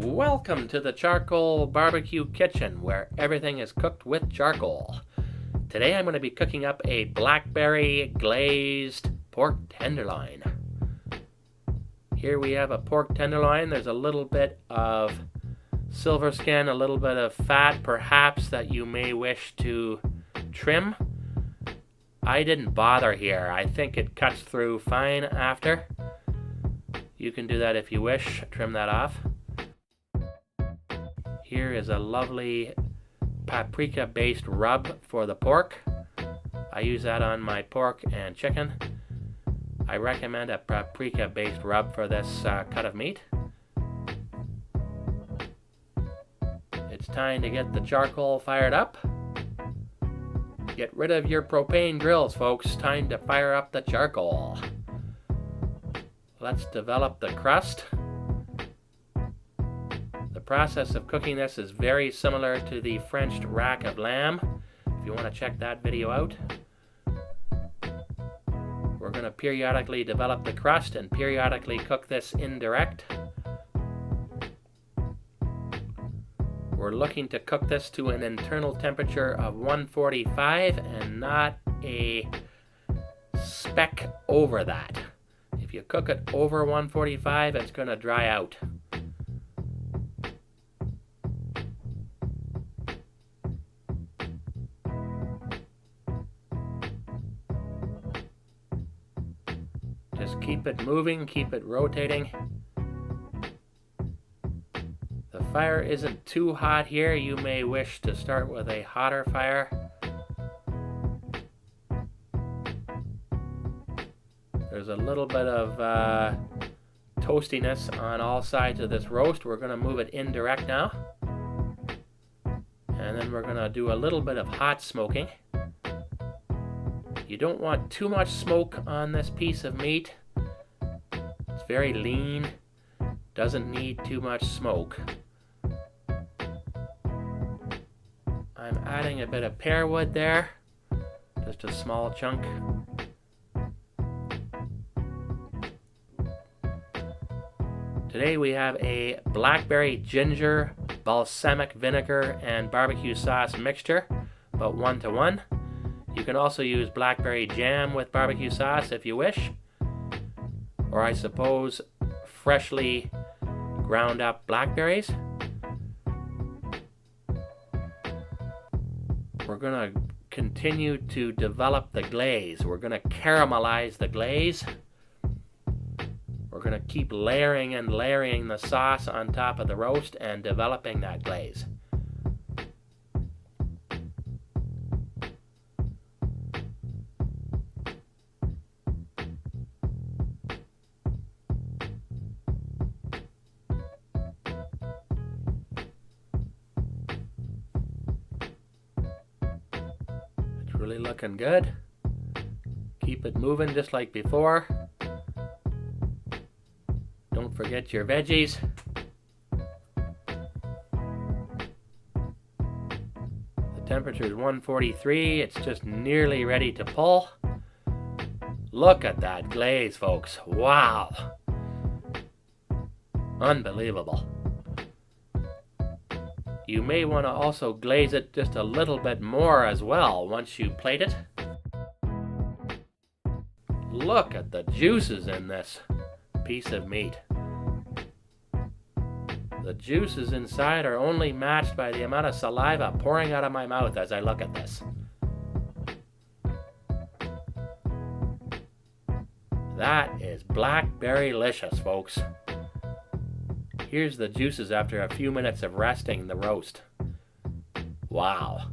Welcome to the Charcoal Barbecue Kitchen, where everything is cooked with charcoal. Today I'm going to be cooking up a blackberry glazed pork tenderloin. Here we have a pork tenderloin. There's a little bit of silver skin, a little bit of fat perhaps that you may wish to trim. I didn't bother here. I think it cuts through fine after. You can do that if you wish. Trim that off. Here is a lovely paprika-based rub for the pork. I use that on my pork and chicken. I recommend a paprika-based rub for this cut of meat. It's time to get the charcoal fired up. Get rid of your propane grills, folks. Time to fire up the charcoal. Let's develop the crust. The process of cooking this is very similar to the French rack of lamb, if you want to check that video out. We're going to periodically develop the crust and periodically cook this indirect. We're looking to cook this to an internal temperature of 145 and not a speck over that. If you cook it over 145, it's going to dry out. Just keep it moving, keep it rotating. The fire isn't too hot here. You may wish to start with a hotter fire. There's a little bit of toastiness on all sides of this roast. We're going to move it indirect now. And then we're going to do a little bit of hot smoking. You don't want too much smoke on this piece of meat. It's very lean. Doesn't need too much smoke. I'm adding a bit of pear wood there. Just a small chunk. Today we have a blackberry ginger, balsamic vinegar, and barbecue sauce mixture, about 1-to-1. You can also use blackberry jam with barbecue sauce if you wish, or I suppose freshly ground up blackberries. We're going to continue to develop the glaze. We're going to caramelize the glaze. We're going to keep layering and layering the sauce on top of the roast and developing that glaze. It's really looking good. Keep it moving just like before. Don't forget your veggies. The temperature is 143. It's just nearly ready to pull. Look at that glaze, folks. Wow. Unbelievable. You may want to also glaze it just a little bit more as well once you plate it. Look at the juices in this piece of meat. The juices inside are only matched by the amount of saliva pouring out of my mouth as I look at this. That is Blackberrylicious, folks. Here's the juices after a few minutes of resting the roast. Wow.